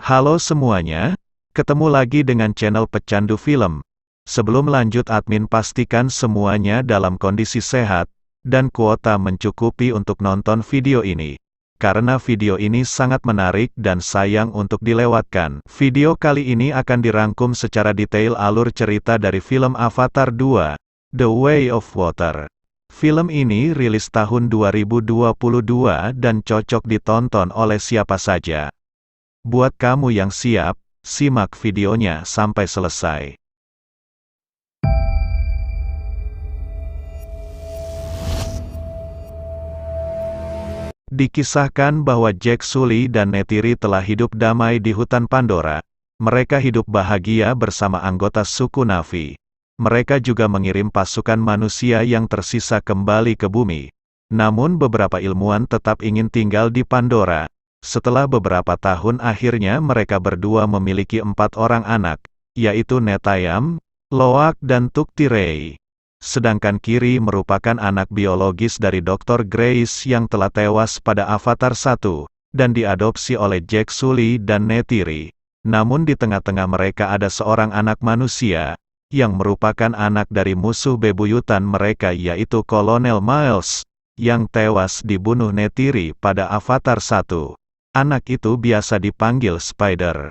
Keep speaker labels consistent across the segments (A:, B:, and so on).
A: Halo semuanya, ketemu lagi dengan channel Pecandu Film. Sebelum lanjut admin pastikan semuanya dalam kondisi sehat, dan kuota mencukupi untuk nonton video ini. Karena video ini sangat menarik dan sayang untuk dilewatkan. Video kali ini akan dirangkum secara detail alur cerita dari film Avatar 2, The Way of Water. Film ini rilis tahun 2022 dan cocok ditonton oleh siapa saja. Buat kamu yang siap, simak videonya sampai selesai. Dikisahkan bahwa Jack Sully dan Neytiri telah hidup damai di hutan Pandora. Mereka hidup bahagia bersama anggota suku Na'vi. Mereka juga mengirim pasukan manusia yang tersisa kembali ke bumi. Namun beberapa ilmuwan tetap ingin tinggal di Pandora. Setelah beberapa tahun akhirnya mereka berdua memiliki 4 orang anak, yaitu Netayam, Loak dan Tuktirei. Sedangkan Kiri merupakan anak biologis dari Dr. Grace yang telah tewas pada Avatar 1, dan diadopsi oleh Jack Sully dan Neytiri. Namun di tengah-tengah mereka ada seorang anak manusia, yang merupakan anak dari musuh bebuyutan mereka yaitu Kolonel Miles, yang tewas dibunuh Neytiri pada Avatar 1. Anak itu biasa dipanggil Spider.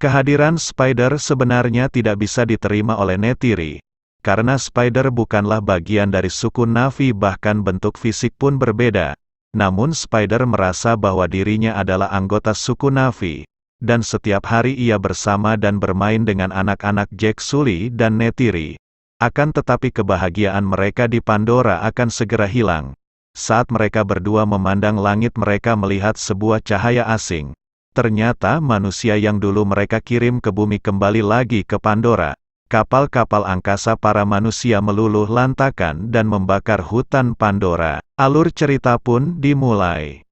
A: Kehadiran Spider sebenarnya tidak bisa diterima oleh Neytiri. Karena Spider bukanlah bagian dari suku Na'vi bahkan bentuk fisik pun berbeda. Namun Spider merasa bahwa dirinya adalah anggota suku Na'vi. Dan setiap hari ia bersama dan bermain dengan anak-anak Jack Sully dan Neytiri. Akan tetapi kebahagiaan mereka di Pandora akan segera hilang. Saat mereka berdua memandang langit mereka melihat sebuah cahaya asing. Ternyata manusia yang dulu mereka kirim ke bumi kembali lagi ke Pandora. Kapal-kapal angkasa para manusia meluluh lantakan dan membakar hutan Pandora. Alur cerita pun dimulai.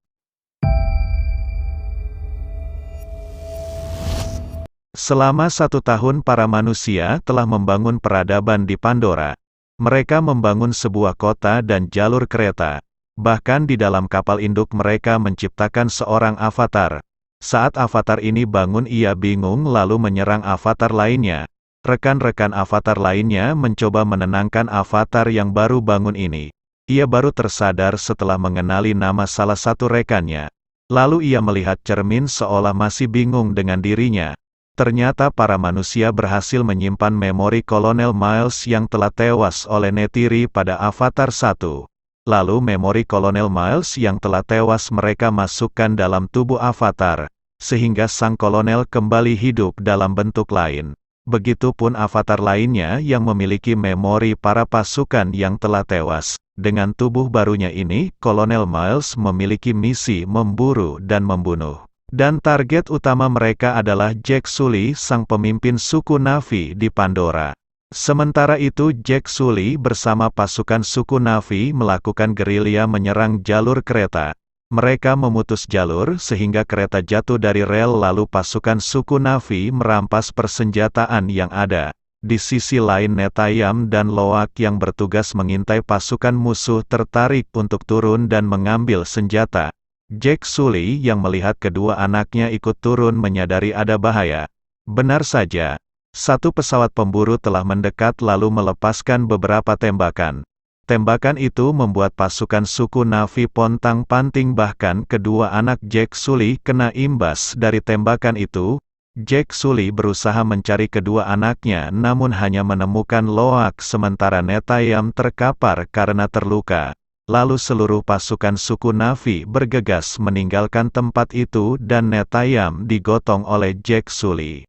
A: Selama 1 tahun para manusia telah membangun peradaban di Pandora. Mereka membangun sebuah kota dan jalur kereta. Bahkan di dalam kapal induk mereka menciptakan seorang avatar. Saat avatar ini bangun ia bingung lalu menyerang avatar lainnya. Rekan-rekan avatar lainnya mencoba menenangkan avatar yang baru bangun ini. Ia baru tersadar setelah mengenali nama salah satu rekannya. Lalu ia melihat cermin seolah masih bingung dengan dirinya. Ternyata para manusia berhasil menyimpan memori Kolonel Miles yang telah tewas oleh Neytiri pada Avatar 1. Lalu memori Kolonel Miles yang telah tewas mereka masukkan dalam tubuh avatar, sehingga sang kolonel kembali hidup dalam bentuk lain. Begitupun avatar lainnya yang memiliki memori para pasukan yang telah tewas. Dengan tubuh barunya ini, Kolonel Miles memiliki misi memburu dan membunuh. Dan target utama mereka adalah Jack Sully, sang pemimpin suku Na'vi di Pandora. Sementara itu Jack Sully bersama pasukan suku Na'vi melakukan gerilya menyerang jalur kereta. Mereka memutus jalur sehingga kereta jatuh dari rel lalu pasukan suku Na'vi merampas persenjataan yang ada. Di sisi lain Netayam dan Loak yang bertugas mengintai pasukan musuh tertarik untuk turun dan mengambil senjata. Jack Sully yang melihat kedua anaknya ikut turun menyadari ada bahaya. Benar saja, satu pesawat pemburu telah mendekat lalu melepaskan beberapa tembakan. Tembakan itu membuat pasukan suku Na'vi pontang-panting bahkan kedua anak Jack Sully kena imbas dari tembakan itu. Jack Sully berusaha mencari kedua anaknya namun hanya menemukan Loak sementara Netayam terkapar karena terluka. Lalu seluruh pasukan suku Na'vi bergegas meninggalkan tempat itu dan Netayam digotong oleh Jack Sully.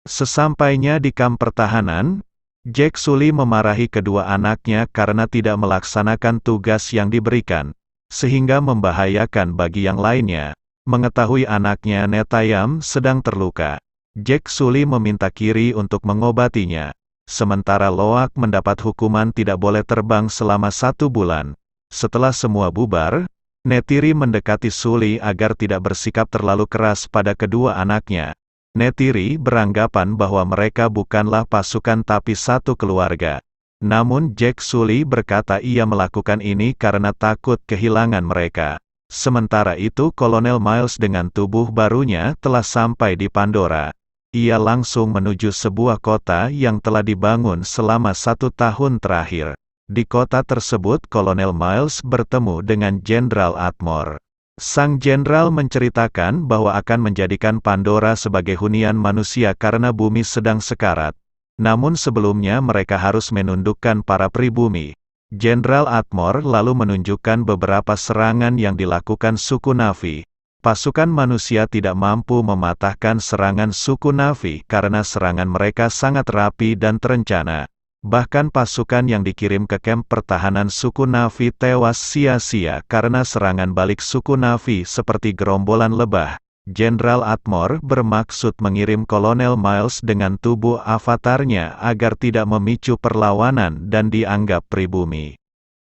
A: Sesampainya di kamp pertahanan, Jack Sully memarahi kedua anaknya karena tidak melaksanakan tugas yang diberikan, sehingga membahayakan bagi yang lainnya. Mengetahui anaknya Netayam sedang terluka, Jack Sully meminta Kiri untuk mengobatinya. Sementara Loak mendapat hukuman tidak boleh terbang selama 1 bulan. Setelah semua bubar, Neytiri mendekati Sully agar tidak bersikap terlalu keras pada kedua anaknya. Neytiri beranggapan bahwa mereka bukanlah pasukan tapi satu keluarga. Namun Jack Sully berkata ia melakukan ini karena takut kehilangan mereka. Sementara itu Kolonel Miles dengan tubuh barunya telah sampai di Pandora. Ia langsung menuju sebuah kota yang telah dibangun selama 1 tahun terakhir. Di kota tersebut Kolonel Miles bertemu dengan Jenderal Atmore. Sang jenderal menceritakan bahwa akan menjadikan Pandora sebagai hunian manusia karena bumi sedang sekarat. Namun sebelumnya mereka harus menundukkan para pribumi. Jenderal Atmore lalu menunjukkan beberapa serangan yang dilakukan suku Na'vi. Pasukan manusia tidak mampu mematahkan serangan suku Na'vi karena serangan mereka sangat rapi dan terencana. Bahkan pasukan yang dikirim ke kamp pertahanan suku Na'vi tewas sia-sia karena serangan balik suku Na'vi seperti gerombolan lebah. Jenderal Atmore bermaksud mengirim Kolonel Miles dengan tubuh avatarnya agar tidak memicu perlawanan dan dianggap pribumi.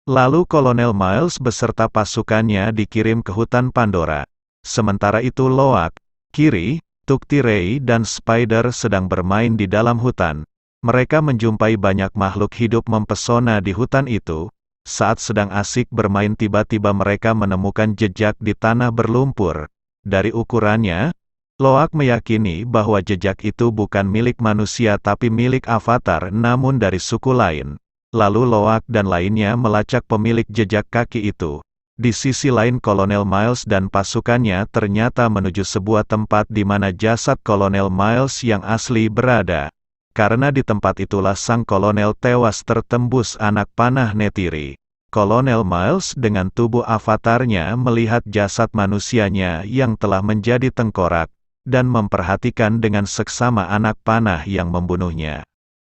A: Lalu Kolonel Miles beserta pasukannya dikirim ke hutan Pandora. Sementara itu Loak, Kiri, Tuktirei dan Spider sedang bermain di dalam hutan. Mereka menjumpai banyak makhluk hidup mempesona di hutan itu. Saat sedang asik bermain tiba-tiba mereka menemukan jejak di tanah berlumpur. Dari ukurannya, Loak meyakini bahwa jejak itu bukan milik manusia tapi milik avatar namun dari suku lain. Lalu Loak dan lainnya melacak pemilik jejak kaki itu. Di sisi lain Kolonel Miles dan pasukannya ternyata menuju sebuah tempat di mana jasad Kolonel Miles yang asli berada. Karena di tempat itulah sang kolonel tewas tertembus anak panah Neytiri. Kolonel Miles dengan tubuh avatarnya melihat jasad manusianya yang telah menjadi tengkorak, dan memperhatikan dengan seksama anak panah yang membunuhnya.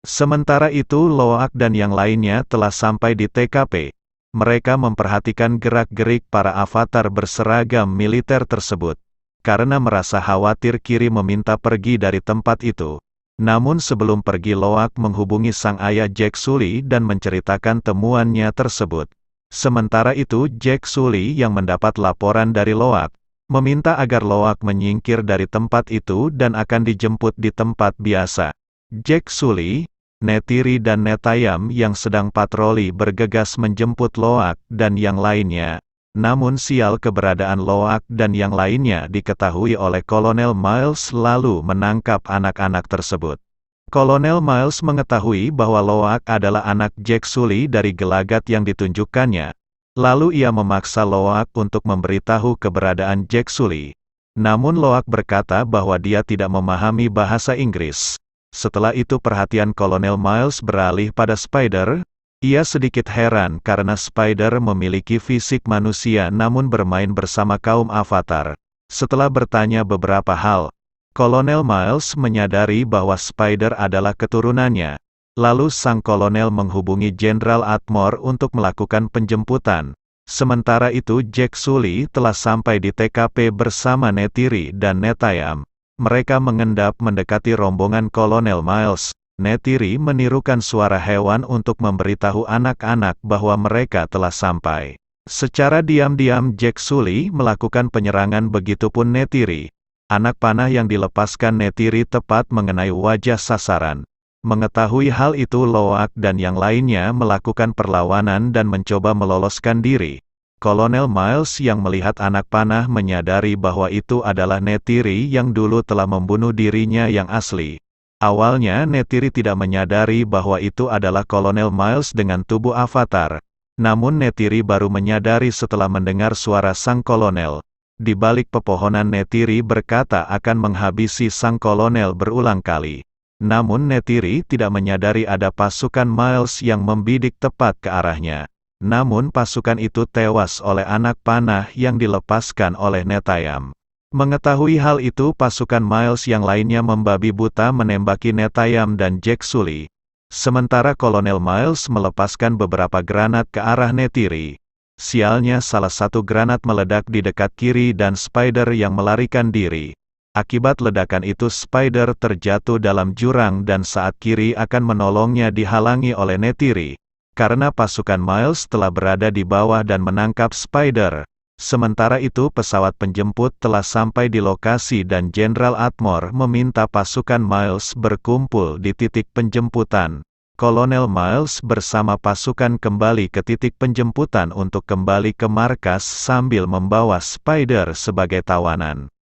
A: Sementara itu Loak dan yang lainnya telah sampai di TKP. Mereka memperhatikan gerak-gerik para avatar berseragam militer tersebut. Karena merasa khawatir Kiri meminta pergi dari tempat itu. Namun sebelum pergi Loak menghubungi sang ayah Jack Sully dan menceritakan temuannya tersebut. Sementara itu Jack Sully yang mendapat laporan dari Loak, meminta agar Loak menyingkir dari tempat itu dan akan dijemput di tempat biasa. Jack Sully, Neytiri dan Netayam yang sedang patroli bergegas menjemput Loak dan yang lainnya. Namun sial keberadaan Loak dan yang lainnya diketahui oleh Kolonel Miles lalu menangkap anak-anak tersebut. Kolonel Miles mengetahui bahwa Loak adalah anak Jack Sully dari gelagat yang ditunjukkannya. Lalu ia memaksa Loak untuk memberitahu keberadaan Jack Sully. Namun Loak berkata bahwa dia tidak memahami bahasa Inggris. Setelah itu perhatian Kolonel Miles beralih pada Spider. Ia sedikit heran karena Spider memiliki fisik manusia namun bermain bersama kaum avatar. Setelah bertanya beberapa hal, Kolonel Miles menyadari bahwa Spider adalah keturunannya. Lalu sang kolonel menghubungi Jenderal Atmore untuk melakukan penjemputan. Sementara itu Jack Sully telah sampai di TKP bersama Neytiri dan Netayam. Mereka mengendap mendekati rombongan Kolonel Miles. Neytiri menirukan suara hewan untuk memberitahu anak-anak bahwa mereka telah sampai. Secara diam-diam Jack Sully melakukan penyerangan begitupun Neytiri. Anak panah yang dilepaskan Neytiri tepat mengenai wajah sasaran. Mengetahui hal itu Loak dan yang lainnya melakukan perlawanan dan mencoba meloloskan diri. Kolonel Miles yang melihat anak panah menyadari bahwa itu adalah Neytiri yang dulu telah membunuh dirinya yang asli. Awalnya Neytiri tidak menyadari bahwa itu adalah Kolonel Miles dengan tubuh avatar. Namun Neytiri baru menyadari setelah mendengar suara sang kolonel. Di balik pepohonan Neytiri berkata akan menghabisi sang kolonel berulang kali. Namun Neytiri tidak menyadari ada pasukan Miles yang membidik tepat ke arahnya. Namun pasukan itu tewas oleh anak panah yang dilepaskan oleh Netayam. Mengetahui hal itu pasukan Miles yang lainnya membabi buta menembaki Netayam dan Jack Sully. Sementara Kolonel Miles melepaskan beberapa granat ke arah Neytiri. Sialnya salah satu granat meledak di dekat Kiri dan Spider yang melarikan diri. Akibat ledakan itu Spider terjatuh dalam jurang dan saat Kiri akan menolongnya dihalangi oleh Neytiri. Karena pasukan Miles telah berada di bawah dan menangkap Spider. Sementara itu pesawat penjemput telah sampai di lokasi dan Jenderal Atmore meminta pasukan Miles berkumpul di titik penjemputan. Kolonel Miles bersama pasukan kembali ke titik penjemputan untuk kembali ke markas sambil membawa Spider sebagai tawanan.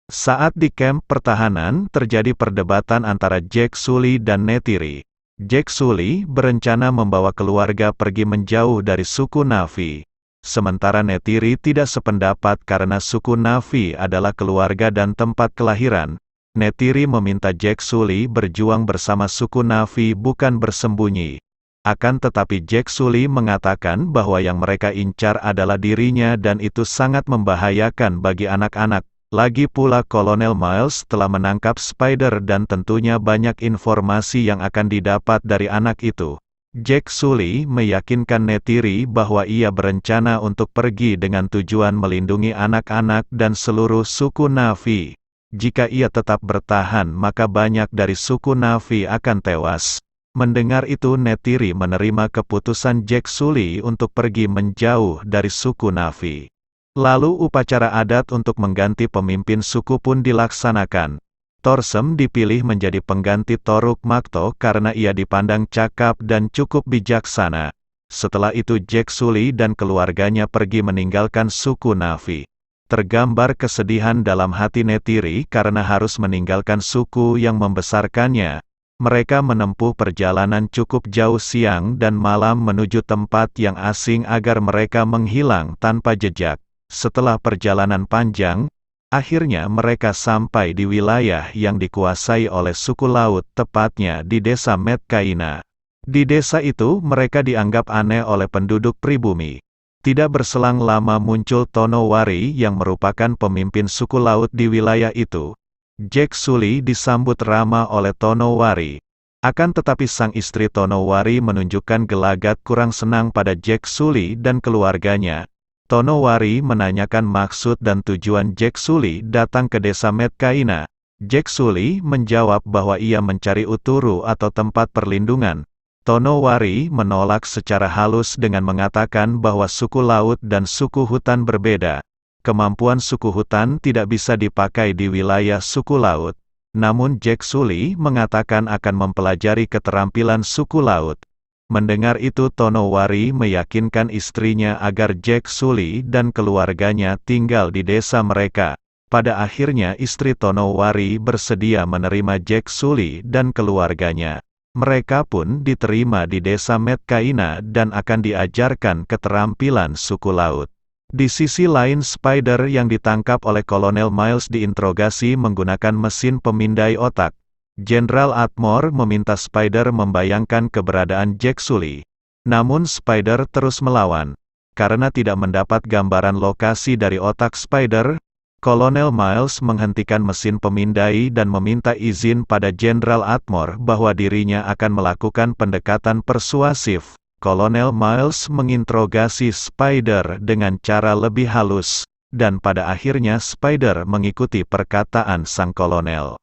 A: Saat di kamp pertahanan, terjadi perdebatan antara Jack Sully dan Neytiri. Jack Sully berencana membawa keluarga pergi menjauh dari suku Na'vi. Sementara Neytiri tidak sependapat karena suku Na'vi adalah keluarga dan tempat kelahiran. Neytiri meminta Jack Sully berjuang bersama suku Na'vi bukan bersembunyi. Akan tetapi Jack Sully mengatakan bahwa yang mereka incar adalah dirinya dan itu sangat membahayakan bagi anak-anak. Lagi pula Kolonel Miles telah menangkap Spider dan tentunya banyak informasi yang akan didapat dari anak itu. Jack Sully meyakinkan Neytiri bahwa ia berencana untuk pergi dengan tujuan melindungi anak-anak dan seluruh suku Na'vi. Jika ia tetap bertahan maka banyak dari suku Na'vi akan tewas. Mendengar itu Neytiri menerima keputusan Jack Sully untuk pergi menjauh dari suku Na'vi. Lalu upacara adat untuk mengganti pemimpin suku pun dilaksanakan. Torsem dipilih menjadi pengganti Toruk Makto karena ia dipandang cakap dan cukup bijaksana. Setelah itu Jack Sully dan keluarganya pergi meninggalkan suku Na'vi. Tergambar kesedihan dalam hati Neytiri karena harus meninggalkan suku yang membesarkannya. Mereka menempuh perjalanan cukup jauh siang dan malam menuju tempat yang asing agar mereka menghilang tanpa jejak. Setelah perjalanan panjang, akhirnya mereka sampai di wilayah yang dikuasai oleh suku laut, tepatnya di desa Metkaina. Di desa itu mereka dianggap aneh oleh penduduk pribumi. Tidak berselang lama muncul Tonowari yang merupakan pemimpin suku laut di wilayah itu. Jack Sully disambut ramah oleh Tonowari. Akan tetapi sang istri Tonowari menunjukkan gelagat kurang senang pada Jack Sully dan keluarganya. Tonowari menanyakan maksud dan tujuan Jack Sully datang ke desa Metkaina. Jack Sully menjawab bahwa ia mencari uturu atau tempat perlindungan. Tonowari menolak secara halus dengan mengatakan bahwa suku laut dan suku hutan berbeda. Kemampuan suku hutan tidak bisa dipakai di wilayah suku laut. Namun Jack Sully mengatakan akan mempelajari keterampilan suku laut. Mendengar itu Tonowari meyakinkan istrinya agar Jack Sully dan keluarganya tinggal di desa mereka. Pada akhirnya istri Tonowari bersedia menerima Jack Sully dan keluarganya. Mereka pun diterima di desa Metkaina dan akan diajarkan keterampilan suku laut. Di sisi lain Spider yang ditangkap oleh Kolonel Miles diinterogasi menggunakan mesin pemindai otak. Jenderal Atmore meminta Spider membayangkan keberadaan Jack Sully. Namun Spider terus melawan. Karena tidak mendapat gambaran lokasi dari otak Spider, Kolonel Miles menghentikan mesin pemindai dan meminta izin pada Jenderal Atmore bahwa dirinya akan melakukan pendekatan persuasif. Kolonel Miles menginterogasi Spider dengan cara lebih halus, dan pada akhirnya Spider mengikuti perkataan sang kolonel.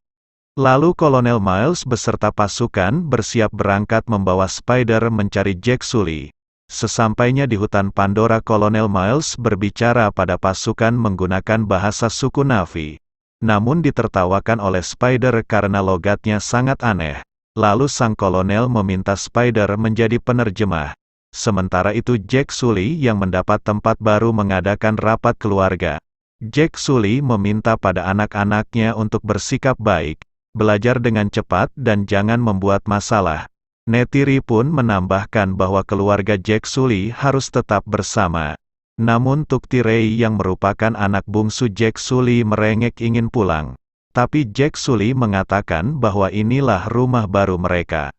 A: Lalu Kolonel Miles beserta pasukan bersiap berangkat membawa Spider mencari Jack Sully. Sesampainya di hutan Pandora Kolonel Miles berbicara pada pasukan menggunakan bahasa suku Na'vi. Namun ditertawakan oleh Spider karena logatnya sangat aneh. Lalu sang kolonel meminta Spider menjadi penerjemah. Sementara itu Jack Sully yang mendapat tempat baru mengadakan rapat keluarga. Jack Sully meminta pada anak-anaknya untuk bersikap baik, belajar dengan cepat dan jangan membuat masalah. Neytiri pun menambahkan bahwa keluarga Jack Sully harus tetap bersama. Namun Tukti Ray yang merupakan anak bungsu Jack Sully merengek ingin pulang. Tapi Jack Sully mengatakan bahwa inilah rumah baru mereka.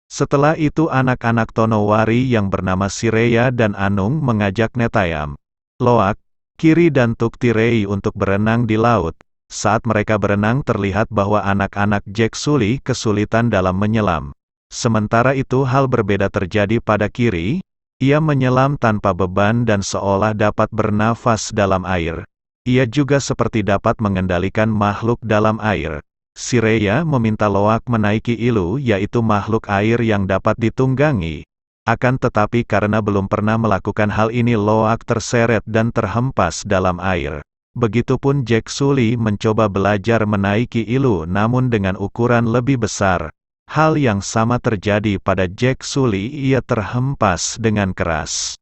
A: Setelah itu anak-anak Tonowari yang bernama Sireya dan Anung mengajak Netayam, Loak, Kiri dan Tukti Ray untuk berenang di laut. Saat mereka berenang terlihat bahwa anak-anak Jack Sully kesulitan dalam menyelam. Sementara itu hal berbeda terjadi pada Kiri. Ia menyelam tanpa beban dan seolah dapat bernafas dalam air. Ia juga seperti dapat mengendalikan makhluk dalam air. Sireya meminta Loak menaiki Ilu, yaitu makhluk air yang dapat ditunggangi. Akan tetapi karena belum pernah melakukan hal ini Loak terseret dan terhempas dalam air. Begitupun Jack Sully mencoba belajar menaiki Ilu namun dengan ukuran lebih besar. Hal yang sama terjadi pada Jack Sully, ia terhempas dengan keras.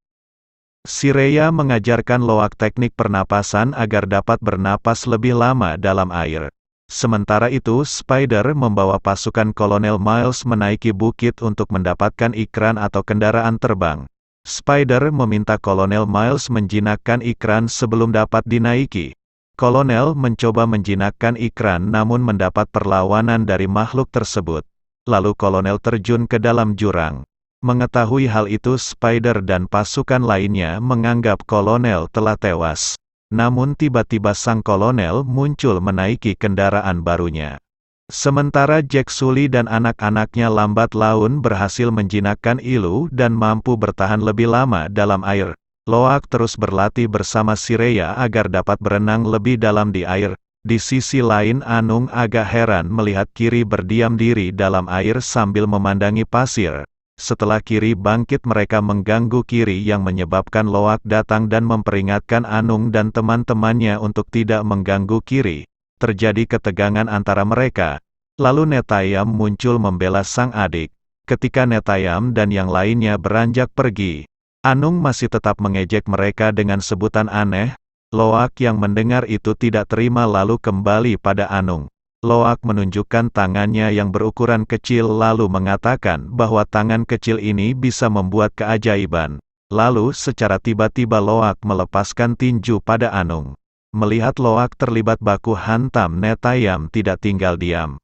A: Sireya mengajarkan Loak teknik pernapasan agar dapat bernapas lebih lama dalam air. Sementara itu Spider membawa pasukan Kolonel Miles menaiki bukit untuk mendapatkan ikran atau kendaraan terbang. Spider meminta Kolonel Miles menjinakkan ikran sebelum dapat dinaiki. Kolonel mencoba menjinakkan ikran namun mendapat perlawanan dari makhluk tersebut. Lalu Kolonel terjun ke dalam jurang. Mengetahui hal itu Spider dan pasukan lainnya menganggap Kolonel telah tewas. Namun tiba-tiba sang Kolonel muncul menaiki kendaraan barunya. Sementara Jack Sully dan anak-anaknya lambat laun berhasil menjinakkan Ilu dan mampu bertahan lebih lama dalam air. Loak terus berlatih bersama Sireya agar dapat berenang lebih dalam di air. Di sisi lain Anung agak heran melihat Kiri berdiam diri dalam air sambil memandangi pasir. Setelah Kiri bangkit mereka mengganggu Kiri yang menyebabkan Loak datang dan memperingatkan Anung dan teman-temannya untuk tidak mengganggu Kiri. Terjadi ketegangan antara mereka. Lalu Netayam muncul membela sang adik. Ketika Netayam dan yang lainnya beranjak pergi, Anung masih tetap mengejek mereka dengan sebutan aneh. Loak yang mendengar itu tidak terima lalu kembali pada Anung. Loak menunjukkan tangannya yang berukuran kecil lalu mengatakan bahwa tangan kecil ini bisa membuat keajaiban. Lalu secara tiba-tiba Loak melepaskan tinju pada Anung. Melihat Loak terlibat baku hantam, Netayam tidak tinggal diam.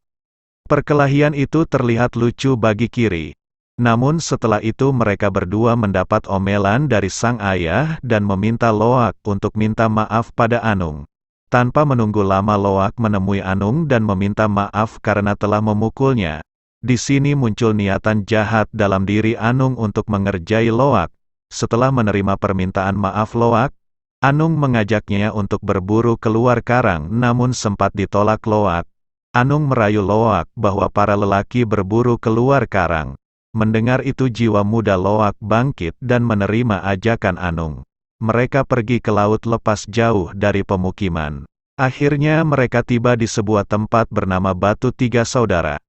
A: Perkelahian itu terlihat lucu bagi Kiri. Namun setelah itu mereka berdua mendapat omelan dari sang ayah dan meminta Loak untuk minta maaf pada Anung. Tanpa menunggu lama Loak menemui Anung dan meminta maaf karena telah memukulnya. Di sini muncul niatan jahat dalam diri Anung untuk mengerjai Loak. Setelah menerima permintaan maaf Loak, Anung mengajaknya untuk berburu keluar karang namun sempat ditolak Loak. Anung merayu Loak bahwa para lelaki berburu keluar karang. Mendengar itu jiwa muda Loak bangkit dan menerima ajakan Anung. Mereka pergi ke laut lepas jauh dari pemukiman. Akhirnya mereka tiba di sebuah tempat bernama Batu Tiga Saudara.